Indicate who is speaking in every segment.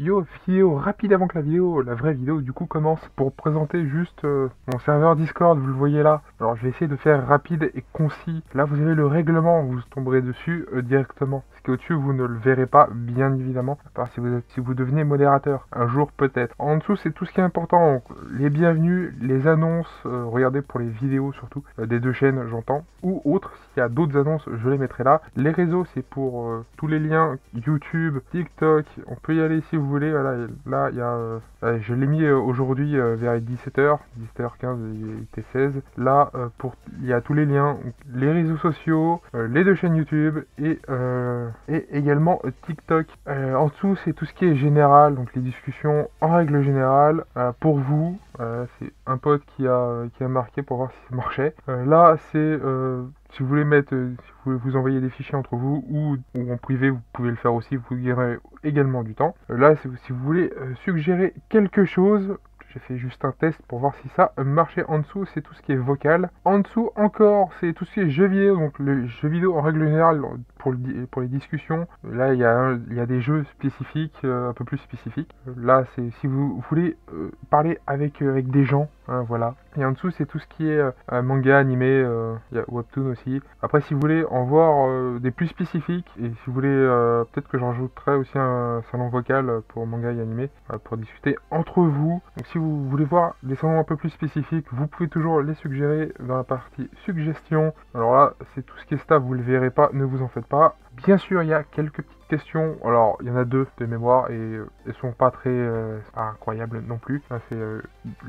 Speaker 1: Yo, vidéo rapide avant que la vraie vidéo du coup commence pour présenter juste mon serveur Discord, vous le voyez là. Alors je vais essayer de faire rapide et concis. Là vous avez le règlement, vous tomberez dessus directement. Ce qui est au-dessus vous ne le verrez pas bien évidemment, à part si vous devenez modérateur, un jour peut-être. En dessous c'est tout ce qui est important, donc, les bienvenus, les annonces, regardez pour les vidéos surtout, des deux chaînes j'entends, ou autres, s'il y a d'autres annonces je les mettrai là. Les réseaux c'est pour tous les liens, YouTube, TikTok, on peut y aller si vous voulez, voilà, et là il y a, je l'ai mis aujourd'hui vers 17h, 17h15 il était 16, là il y a tous les liens, les réseaux sociaux, les deux chaînes YouTube et également TikTok. En dessous c'est tout ce qui est général, donc les discussions en règle générale, pour vous, c'est un pote qui a marqué pour voir si ça marchait. Là c'est si vous voulez mettre, si vous voulez vous envoyer des fichiers entre vous ou en privé, vous pouvez le faire aussi, vous gagnerez également du temps. Là, si vous voulez suggérer quelque chose, j'ai fait juste un test pour voir si ça marchait. En dessous, c'est tout ce qui est vocal. En dessous, encore, c'est tout ce qui est jeux vidéo. Donc, le jeu vidéo en règle générale, pour les discussions. Là, il y a des jeux spécifiques, un peu plus spécifiques. Là, c'est si vous voulez parler avec des gens, hein, voilà. Et en dessous, c'est tout ce qui est manga, animé, il y a Webtoon aussi. Après, si vous voulez en voir des plus spécifiques, et si vous voulez, peut-être que j'en rajouterai aussi un salon vocal pour manga et animé, pour discuter entre vous. Donc si vous voulez voir des salons un peu plus spécifiques, vous pouvez toujours les suggérer dans la partie suggestions. Alors là, c'est tout ce qui est staff, vous le verrez pas, ne vous en faites pas. Bien sûr, il y a quelques petites questions. Alors, il y en a deux de mémoire et elles sont pas très incroyables non plus. C'est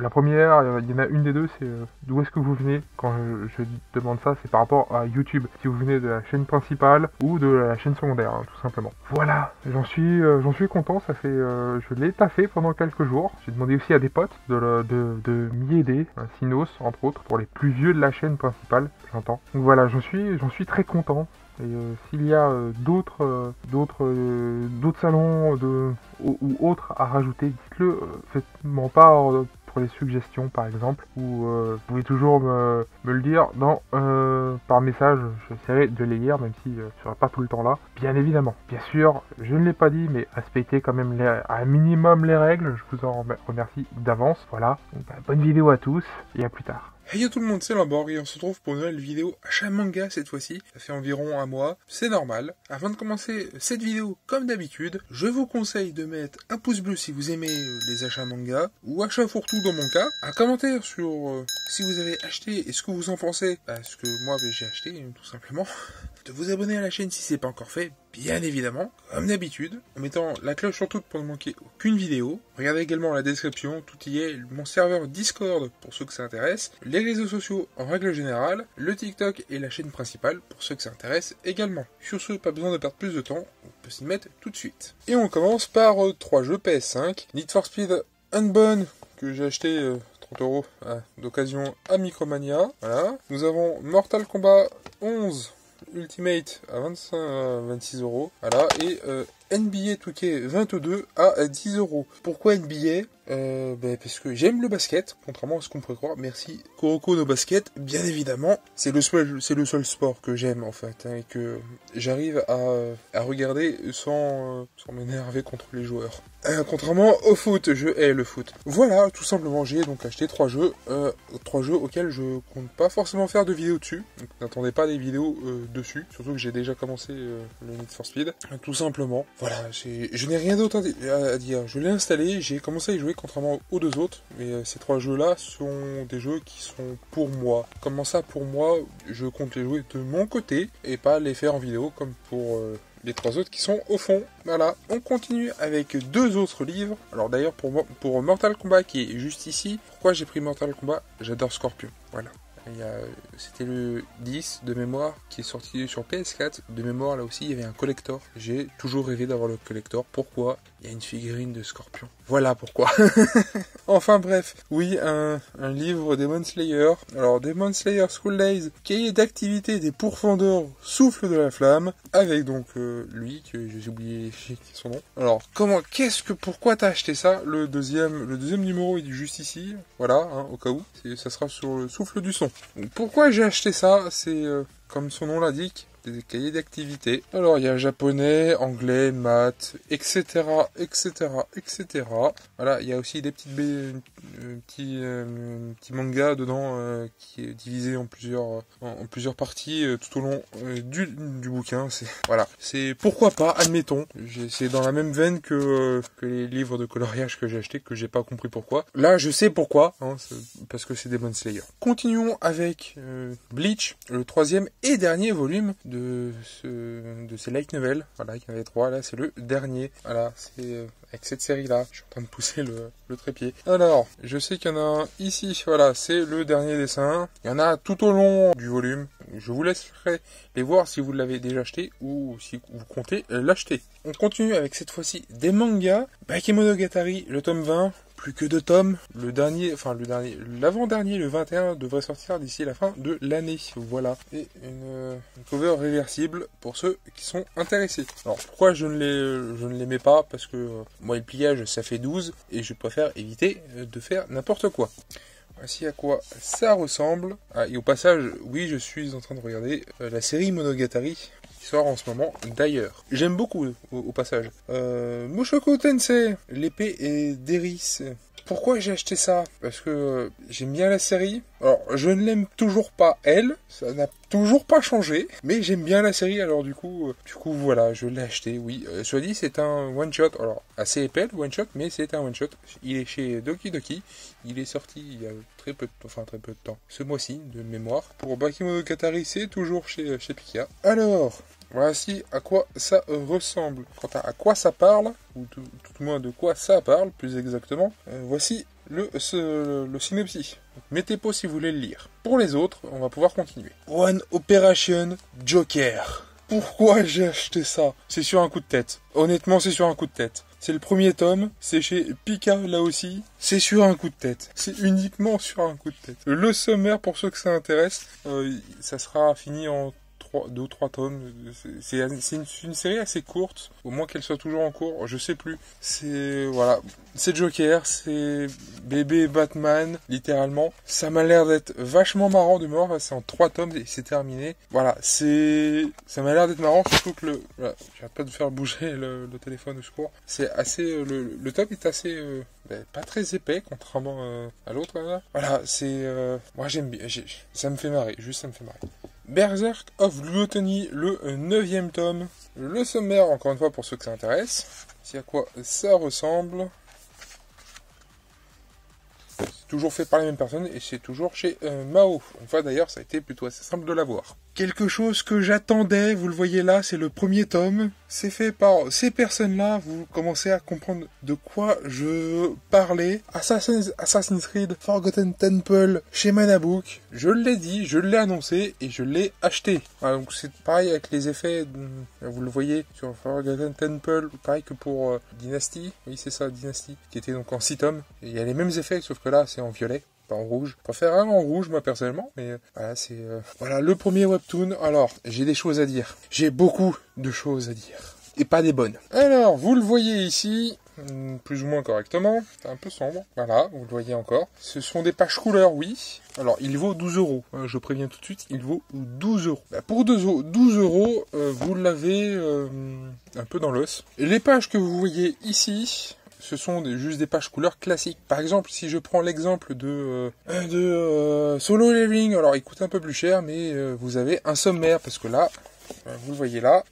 Speaker 1: la première, il y en a une des deux, c'est d'où est-ce que vous venez. Quand je demande ça, c'est par rapport à YouTube. Si vous venez de la chaîne principale ou de la chaîne secondaire, hein, tout simplement. Voilà, j'en suis content. Ça fait, je l'ai taffé pendant quelques jours. J'ai demandé aussi à des potes de m'y aider, Sinos entre autres, pour les plus vieux de la chaîne principale, j'entends. Donc voilà, j'en suis très content. Et s'il y a d'autres salons ou autres à rajouter, dites-le, faites-moi part pour les suggestions par exemple, ou vous pouvez toujours me le dire par message, j'essaierai de les lire même si je ne serai pas tout le temps là, bien évidemment. Bien sûr, je ne l'ai pas dit, mais respectez quand même un minimum les règles, je vous en remercie d'avance, voilà. Donc, bonne vidéo à tous, et à plus tard.
Speaker 2: Hey yo tout le monde, c'est Lamborg et on se retrouve pour une nouvelle vidéo achat manga cette fois-ci. Ça fait environ un mois, c'est normal. Avant de commencer cette vidéo, comme d'habitude, je vous conseille de mettre un pouce bleu si vous aimez les achats manga, ou achats fourre-tout dans mon cas, un commentaire sur si vous avez acheté et ce que vous en pensez, ce que moi j'ai acheté tout simplement, de vous abonner à la chaîne si c'est pas encore fait, bien évidemment, comme d'habitude, en mettant la cloche sur toute pour ne manquer aucune vidéo. Regardez également la description, tout y est, mon serveur Discord pour ceux que ça intéresse, les réseaux sociaux en règle générale, le TikTok et la chaîne principale pour ceux que ça intéresse également. Sur ce, pas besoin de perdre plus de temps, on peut s'y mettre tout de suite. Et on commence par 3 jeux PS5, Need for Speed Unbound, que j'ai acheté 30 € d'occasion à Micromania, voilà. Nous avons Mortal Kombat 11 Ultimate à 26 €, voilà, et NBA 2K22 à 10 €. Pourquoi NBA? Parce que j'aime le basket, contrairement à ce qu'on pourrait croire. Merci Kuroko no Basket, bien évidemment. C'est le seul sport que j'aime en fait, hein, et que j'arrive à regarder sans m'énerver contre les joueurs. Contrairement au foot, je hais le foot. Voilà, tout simplement, j'ai donc acheté 3 jeux auxquels je compte pas forcément faire de vidéos dessus. Donc n'attendez pas des vidéos dessus, surtout que j'ai déjà commencé le Need for Speed. Tout simplement, voilà, je n'ai rien d'autre à dire. Je l'ai installé, j'ai commencé à y jouer contrairement aux deux autres, mais ces 3 jeux-là sont des jeux qui sont pour moi. Comment ça pour moi? Je compte les jouer de mon côté et pas les faire en vidéo comme pour les 3 autres qui sont au fond. Voilà, on continue avec 2 autres livres. Alors d'ailleurs pour Mortal Kombat qui est juste ici, pourquoi j'ai pris Mortal Kombat? J'adore Scorpion, voilà. C'était le 10 de mémoire qui est sorti sur PS4. De mémoire, là aussi, il y avait un collector. J'ai toujours rêvé d'avoir le collector. Pourquoi? Il y a une figurine de Scorpion. Voilà pourquoi. Enfin bref, oui, un livre Demon Slayer. Alors, Demon Slayer School Days, cahier d'activité des pourfendeurs Souffle de la Flamme, avec donc lui, que j'ai oublié son nom. Alors, pourquoi t'as acheté ça? Le deuxième numéro est juste ici. Voilà, hein, au cas où. Ça sera sur le Souffle du Son. Donc, pourquoi j'ai acheté ça? C'est, comme son nom l'indique, des cahiers d'activité. Alors, il y a japonais, anglais, maths, etc., etc., etc. Voilà, il y a aussi des petits mangas dedans qui est divisé en plusieurs parties tout au long du bouquin. Voilà, c'est pourquoi pas, admettons. C'est dans la même veine que les livres de coloriage que j'ai achetés, que j'ai pas compris pourquoi. Là, je sais pourquoi, hein, parce que c'est Demon Slayer. Continuons avec Bleach, le troisième et dernier volume de ces light novels. Voilà, il y en avait 3, là c'est le dernier. Voilà, c'est avec cette série-là. Je suis en train de pousser le trépied. Alors, je sais qu'il y en a un ici, voilà, c'est le dernier dessin. Il y en a tout au long du volume. Je vous laisserai les voir si vous l'avez déjà acheté ou si vous comptez l'acheter. On continue avec cette fois-ci des mangas. Bakemonogatari, le tome 20. Plus que 2 tomes. L'avant-dernier, le 21, devrait sortir d'ici la fin de l'année. Voilà. Et une cover réversible pour ceux qui sont intéressés. Alors, pourquoi je ne les mets pas? Parce que moi, le pliage, ça fait 12 et je préfère éviter de faire n'importe quoi. Voici à quoi ça ressemble. Ah, et au passage, oui, je suis en train de regarder la série Monogatari qui sort en ce moment d'ailleurs. J'aime beaucoup au passage. Mushoku Tensei, l'épée est d'Eris. Pourquoi j'ai acheté ça? Parce que j'aime bien la série. Alors, je ne l'aime toujours pas, elle. Ça n'a toujours pas changé. Mais j'aime bien la série, alors du coup voilà, je l'ai acheté, oui. Soit dit, c'est un one-shot. Alors, assez épais, le one-shot, mais c'est un one-shot. Il est chez Doki Doki. Il est sorti il y a très peu de temps. Ce mois-ci, de mémoire. Pour Bakemonogatari, c'est toujours chez Pika. Alors, voici à quoi ça ressemble. Quant à quoi ça parle, ou tout au moins de quoi ça parle, plus exactement, voici le synopsis. Mettez pause si vous voulez le lire. Pour les autres, on va pouvoir continuer. One Operation Joker. Pourquoi j'ai acheté ça? C'est sur un coup de tête. Honnêtement, c'est sur un coup de tête. C'est le premier tome, c'est chez Pika là aussi. C'est sur un coup de tête. C'est uniquement sur un coup de tête. Le sommaire, pour ceux que ça intéresse, ça sera fini en 2 ou 3 tomes. C'est une série assez courte, au moins qu'elle soit toujours en cours, je sais plus. C'est Joker, c'est bébé Batman, littéralement. Ça m'a l'air d'être vachement marrant de mort, c'est en 3 tomes et c'est terminé. Voilà, ça m'a l'air d'être marrant, surtout que j'arrête pas de faire bouger le téléphone au secours. C'est assez, le tome est assez, pas très épais, contrairement à l'autre, là. Voilà, moi j'aime bien, ça me fait marrer, juste ça me fait marrer. Berserk of Gluttony, le 9e tome. Le sommaire, encore une fois, pour ceux que ça intéresse. C'est à quoi ça ressemble. C'est toujours fait par les mêmes personnes et c'est toujours chez Mao. Enfin, d'ailleurs, ça a été plutôt assez simple de l'avoir. Quelque chose que j'attendais, vous le voyez là, c'est le premier tome. C'est fait par ces personnes-là, vous commencez à comprendre de quoi je parlais. Assassin's Creed Forgotten Temple chez Manabook. Je l'ai dit, je l'ai annoncé et je l'ai acheté. Voilà, donc c'est pareil avec les effets, vous le voyez sur Forgotten Temple, pareil que pour Dynasty. Oui, c'est ça, Dynasty, qui était donc en 6 tomes. Et il y a les mêmes effets, sauf que là, c'est en violet. Pas en rouge. Je préfère en rouge, moi, personnellement. Mais voilà, c'est... Voilà, le premier webtoon. Alors, j'ai des choses à dire. J'ai beaucoup de choses à dire. Et pas des bonnes. Alors, vous le voyez ici, plus ou moins correctement. C'est un peu sombre. Voilà, vous le voyez encore. Ce sont des pages couleurs, oui. Alors, il vaut 12 €. Je préviens tout de suite, il vaut 12 €. Pour 12 €, vous l'avez un peu dans l'os. Et les pages que vous voyez ici... Ce sont juste des pages couleurs classiques. Par exemple, si je prends l'exemple de Solo Leveling, alors il coûte un peu plus cher, mais vous avez un sommaire, parce que là, vous le voyez là,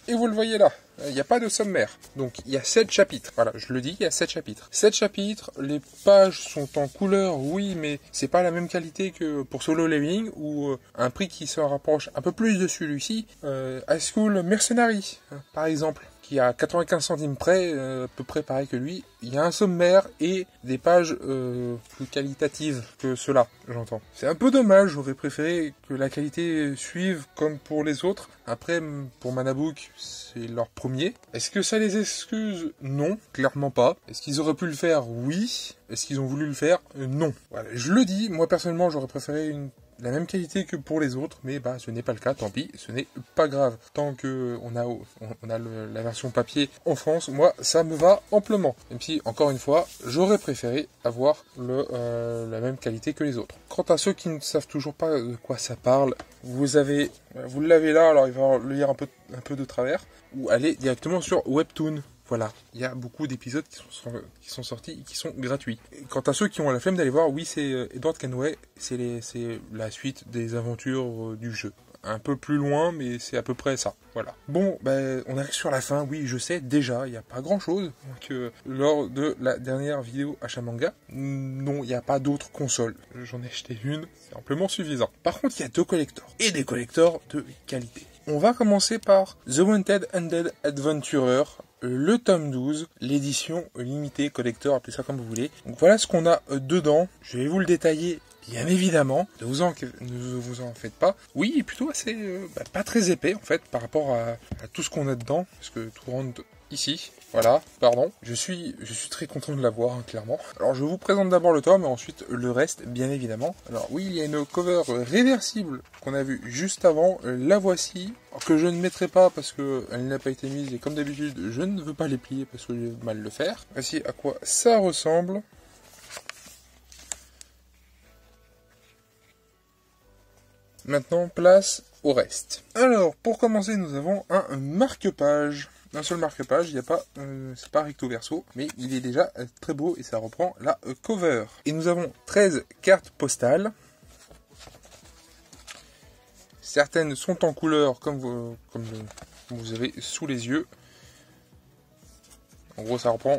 Speaker 2: et vous le voyez là. Il n'y a pas de sommaire. Donc, il y a 7 chapitres. Voilà, je le dis, il y a 7 chapitres. 7 chapitres, les pages sont en couleur, oui, mais c'est pas la même qualité que pour Solo Leveling, ou un prix qui se rapproche un peu plus de celui-ci. High School Mercenary, par exemple, qui a 95 centimes près, à peu près pareil que lui. Il y a un sommaire et des pages plus qualitatives que cela, j'entends. C'est un peu dommage, j'aurais préféré que la qualité suive comme pour les autres. Après, pour Manabook, c'est leur premier. Est-ce que ça les excuse? Non, clairement pas. Est-ce qu'ils auraient pu le faire? Oui. Est-ce qu'ils ont voulu le faire? Non. Voilà, je le dis, moi personnellement, j'aurais préféré la même qualité que pour les autres, mais bah ce n'est pas le cas, tant pis, ce n'est pas grave. Tant que on a la version papier en France, moi ça me va amplement. Même si, encore une fois, j'aurais préféré avoir la même qualité que les autres. Quant à ceux qui ne savent toujours pas de quoi ça parle, vous l'avez là, alors il va le lire un peu de travers, ou aller directement sur Webtoon. Voilà, il y a beaucoup d'épisodes qui sont sortis et qui sont gratuits. Et quant à ceux qui ont la flemme d'aller voir, oui, c'est Edward Kenway, c'est la suite des aventures du jeu. Un peu plus loin, mais c'est à peu près ça. Voilà. Bon, ben, on arrive sur la fin. Oui, je sais, déjà, il n'y a pas grand-chose. Donc, lors de la dernière vidéo achat manga, non, il n'y a pas d'autres consoles. J'en ai acheté une, c'est amplement suffisant. Par contre, il y a 2 collectors. Et des collectors de qualité. On va commencer par The Wanted Undead Adventurer, le tome 12, l'édition limitée collector, appelez ça comme vous voulez. Donc voilà ce qu'on a dedans. Je vais vous le détailler, bien évidemment. Ne vous en faites pas. Oui, plutôt assez, pas très épais en fait par rapport à tout ce qu'on a dedans, parce que tout rentre ici. Voilà, pardon. Je suis très content de l'avoir, hein, clairement. Alors je vous présente d'abord le tome et ensuite le reste, bien évidemment. Alors oui, il y a une cover réversible qu'on a vue juste avant. La voici, que je ne mettrai pas parce qu'elle n'a pas été mise et comme d'habitude, je ne veux pas les plier parce que j'ai mal le faire. Voici à quoi ça ressemble. Maintenant, place au reste. Alors, pour commencer, nous avons un marque-page. Un seul marque-page, il n'y a pas, c'est pas recto verso, mais il est déjà très beau et ça reprend la cover. Et nous avons 13 cartes postales. Certaines sont en couleur comme vous avez sous les yeux. En gros, ça reprend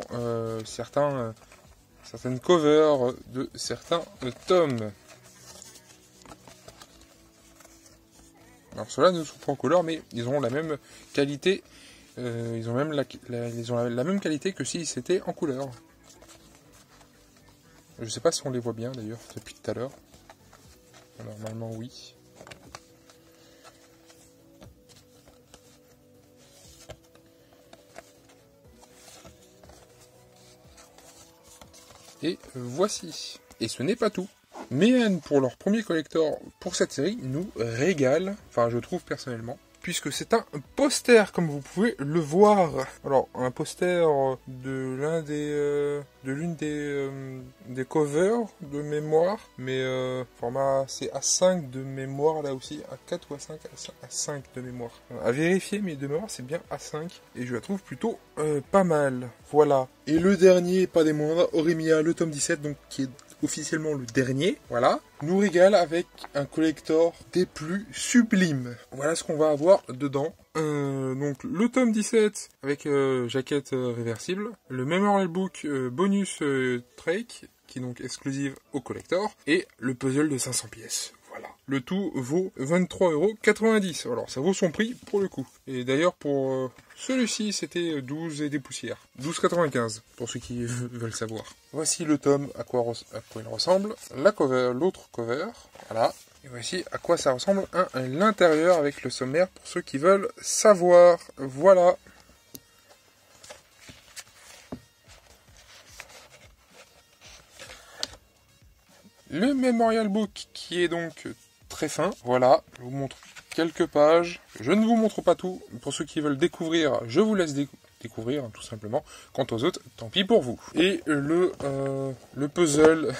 Speaker 2: certaines covers de certains tomes. Alors ceux-là ne sont pas en couleur, mais ils ont la même qualité. Ils ont la même qualité que si c'était en couleur. Je sais pas si on les voit bien d'ailleurs depuis tout à l'heure. Normalement oui. Et voici. Et ce n'est pas tout. Meian, pour leur premier collector pour cette série, nous régale. Enfin, je trouve personnellement. Puisque c'est un poster, comme vous pouvez le voir. Alors, un poster de l'une des covers de mémoire. Mais format, c'est A5 de mémoire là aussi. A4 ou A5 A5 de mémoire. À vérifier, mais de mémoire, c'est bien A5. Et je la trouve plutôt pas mal. Voilà. Et le dernier, pas des moindres, Oremia, le tome 17, donc qui est officiellement le dernier, voilà, nous régale avec un collector des plus sublimes. Voilà ce qu'on va avoir dedans. Donc le tome 17 avec jaquette réversible, le Memorial Book bonus Trek, qui est donc exclusive au collector, et le puzzle de 500 pièces. Voilà. Le tout vaut 23,90 €. Alors ça vaut son prix pour le coup. Et d'ailleurs pour celui-ci c'était 12 et des poussières. 12,95 pour ceux qui veulent savoir. Voici le tome à quoi il ressemble. La cover, l'autre cover. Voilà. Et voici à quoi ça ressemble à l'intérieur avec le sommaire pour ceux qui veulent savoir. Voilà. Le Memorial Book qui est donc très fin. Voilà, je vous montre quelques pages. Je ne vous montre pas tout. Pour ceux qui veulent découvrir, je vous laisse découvrir, tout simplement. Quant aux autres, tant pis pour vous. Et le puzzle.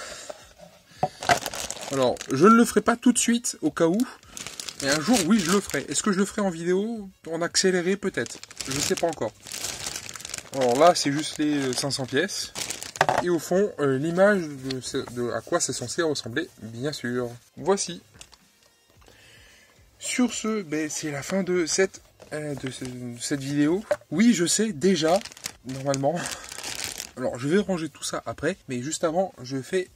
Speaker 2: Alors, je ne le ferai pas tout de suite, au cas où. Mais un jour, oui, je le ferai. Est-ce que je le ferai en vidéo? En accéléré, peut-être. Je ne sais pas encore. Alors là, c'est juste les 500 pièces. Et au fond, l'image de à quoi c'est censé ressembler, bien sûr. Voici. Sur ce, c'est la fin de cette vidéo. Oui, je sais, déjà, normalement. Alors, je vais ranger tout ça après, mais juste avant, je vais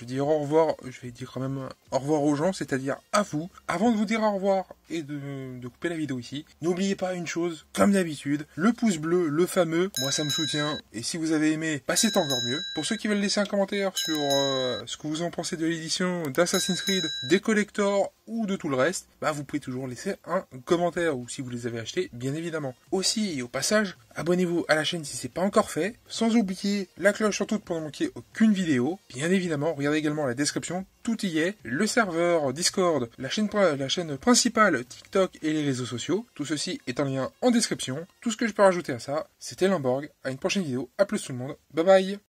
Speaker 2: dire au revoir. Je vais dire quand même au revoir aux gens, c'est-à-dire à vous. Avant de vous dire au revoir et de couper la vidéo ici, n'oubliez pas une chose, comme d'habitude, le pouce bleu, le fameux, moi ça me soutient. Et si vous avez aimé, c'est encore mieux. Pour ceux qui veulent laisser un commentaire sur ce que vous en pensez de l'édition d'Assassin's Creed, des collectors ou de tout le reste, bah vous pouvez toujours laisser un commentaire, ou si vous les avez achetés, bien évidemment. Aussi, au passage, abonnez-vous à la chaîne si c'est pas encore fait, sans oublier la cloche surtout pour ne manquer aucune vidéo. Bien évidemment, regardez également la description, tout y est, le serveur Discord, la chaîne principale TikTok et les réseaux sociaux, tout ceci est en lien en description. Tout ce que je peux rajouter à ça, c'était Limborg, à une prochaine vidéo, à plus tout le monde, bye bye.